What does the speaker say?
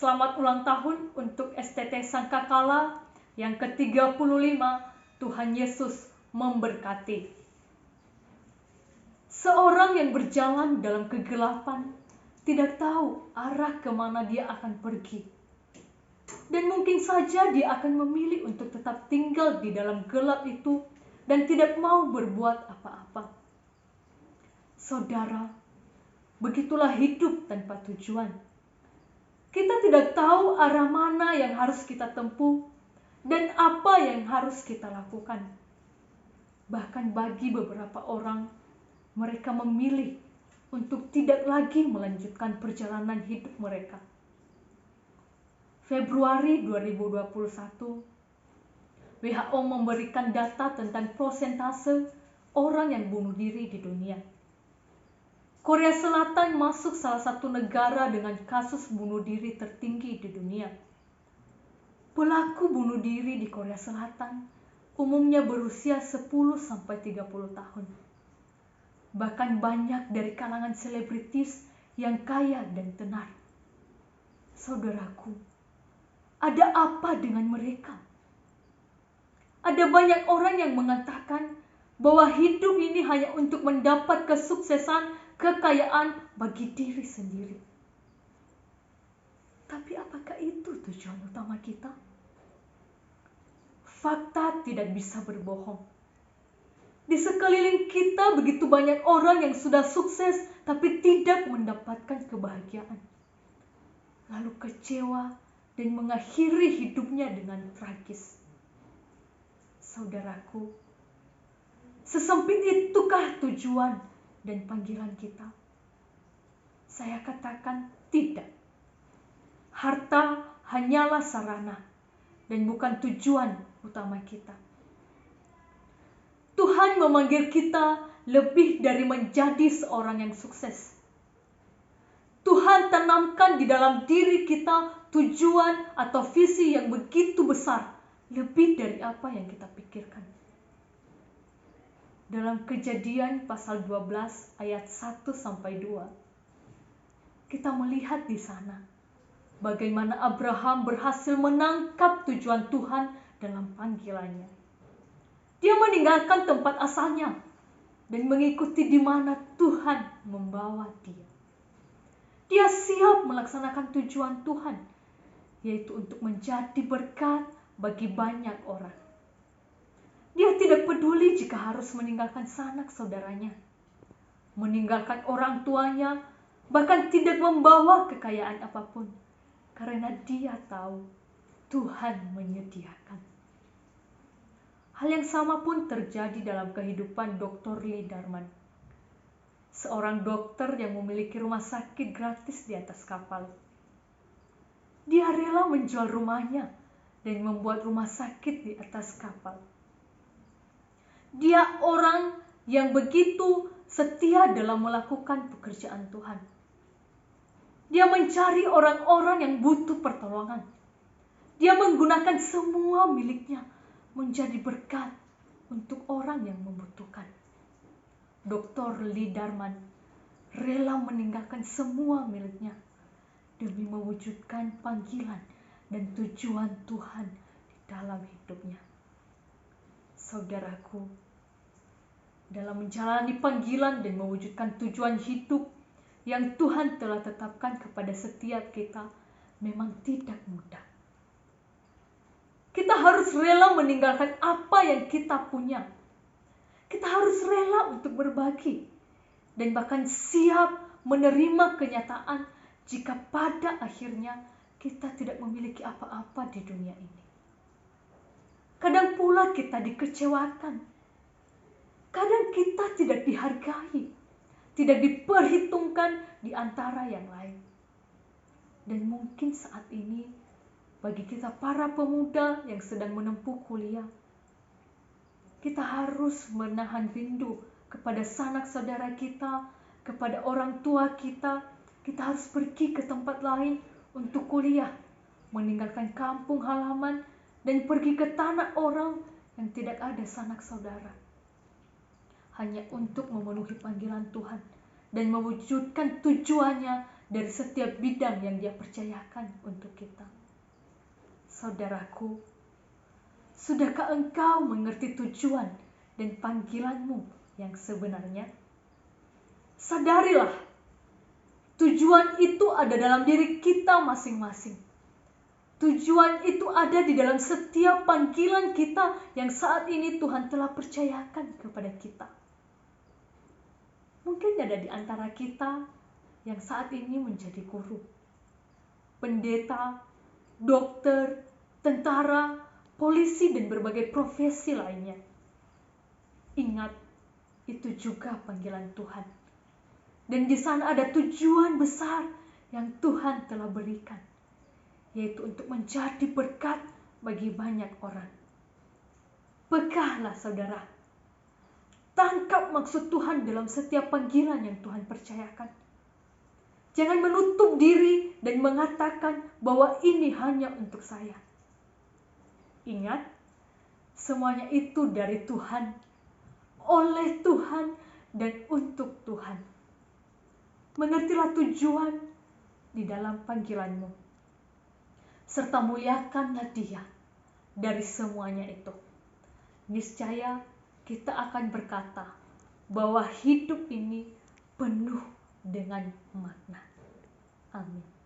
Selamat ulang tahun untuk STT Sangkakala yang ke-35. Tuhan Yesus memberkati. Seorang yang berjalan dalam kegelapan tidak tahu arah kemana dia akan pergi. Dan mungkin saja dia akan memilih untuk tetap tinggal di dalam gelap itu dan tidak mau berbuat apa-apa. Saudara, begitulah hidup tanpa tujuan. Kita tidak tahu arah mana yang harus kita tempuh dan apa yang harus kita lakukan. Bahkan bagi beberapa orang, mereka memilih untuk tidak lagi melanjutkan perjalanan hidup mereka. Februari 2021, WHO memberikan data tentang persentase orang yang bunuh diri di dunia. Korea Selatan masuk salah satu negara dengan kasus bunuh diri tertinggi di dunia. Pelaku bunuh diri di Korea Selatan umumnya berusia 10-30 tahun. Bahkan banyak dari kalangan selebritis yang kaya dan tenar. Saudaraku, ada apa dengan mereka? Ada banyak orang yang mengatakan bahwa hidup ini hanya untuk mendapat kesuksesan, kekayaan bagi diri sendiri. Tapi apakah itu tujuan utama kita? Fakta tidak bisa berbohong. Di sekeliling kita begitu banyak orang yang sudah sukses tapi tidak mendapatkan kebahagiaan. Lalu kecewa dan mengakhiri hidupnya dengan tragis. Saudaraku, sesempit itukah tujuan dan panggilan kita? Saya katakan tidak. Harta hanyalah sarana dan bukan tujuan utama kita. Tuhan memanggil kita lebih dari menjadi seorang yang sukses. Tuhan tanamkan di dalam diri kita tujuan atau visi yang begitu besar, lebih dari apa yang kita pikirkan. Dalam Kejadian pasal 12 ayat 1-2, kita melihat di sana bagaimana Abraham berhasil menangkap tujuan Tuhan dalam panggilannya. Dia meninggalkan tempat asalnya dan mengikuti di mana Tuhan membawa dia. Dia siap melaksanakan tujuan Tuhan, yaitu untuk menjadi berkat bagi banyak orang. Dia tidak peduli jika harus meninggalkan sanak saudaranya, meninggalkan orang tuanya, bahkan tidak membawa kekayaan apapun, karena dia tahu Tuhan menyediakan. Hal yang sama pun terjadi dalam kehidupan Dr. Lee Darman, seorang dokter yang memiliki rumah sakit gratis di atas kapal. Dia rela menjual rumahnya dan membuat rumah sakit di atas kapal. Dia orang yang begitu setia dalam melakukan pekerjaan Tuhan. Dia mencari orang-orang yang butuh pertolongan. Dia menggunakan semua miliknya menjadi berkat untuk orang yang membutuhkan. Dr. Lee Darman rela meninggalkan semua miliknya demi mewujudkan panggilan dan tujuan Tuhan di dalam hidupnya. Saudaraku, dalam menjalani panggilan dan mewujudkan tujuan hidup yang Tuhan telah tetapkan kepada setiap kita memang tidak mudah. Kita harus rela meninggalkan apa yang kita punya. Kita harus rela untuk berbagi dan bahkan siap menerima kenyataan jika pada akhirnya kita tidak memiliki apa-apa di dunia ini. Kadang pula kita dikecewakan. Kadang kita tidak dihargai, tidak diperhitungkan di antara yang lain. Dan mungkin saat ini, bagi kita para pemuda yang sedang menempuh kuliah, kita harus menahan rindu kepada sanak saudara kita, kepada orang tua kita. Kita harus pergi ke tempat lain untuk kuliah, meninggalkan kampung halaman, dan pergi ke tanah orang yang tidak ada sanak saudara. Hanya untuk memenuhi panggilan Tuhan dan mewujudkan tujuannya dari setiap bidang yang Dia percayakan untuk kita. Saudaraku, sudahkah engkau mengerti tujuan dan panggilanmu yang sebenarnya? Sadarilah, tujuan itu ada dalam diri kita masing-masing. Tujuan itu ada di dalam setiap panggilan kita yang saat ini Tuhan telah percayakan kepada kita. Mungkin ada di antara kita yang saat ini menjadi guru, pendeta, dokter, tentara, polisi, dan berbagai profesi lainnya. Ingat, itu juga panggilan Tuhan. Dan di sana ada tujuan besar yang Tuhan telah berikan, yaitu untuk menjadi berkat bagi banyak orang. Pekahlah saudara, tangkap maksud Tuhan dalam setiap panggilan yang Tuhan percayakan. Jangan menutup diri dan mengatakan bahwa ini hanya untuk saya. Ingat, semuanya itu dari Tuhan, oleh Tuhan, dan untuk Tuhan. Mengertilah tujuan di dalam panggilanmu, serta muliakanlah Dia dari semuanya itu. Niscaya kita akan berkata bahwa hidup ini penuh dengan makna. Amin.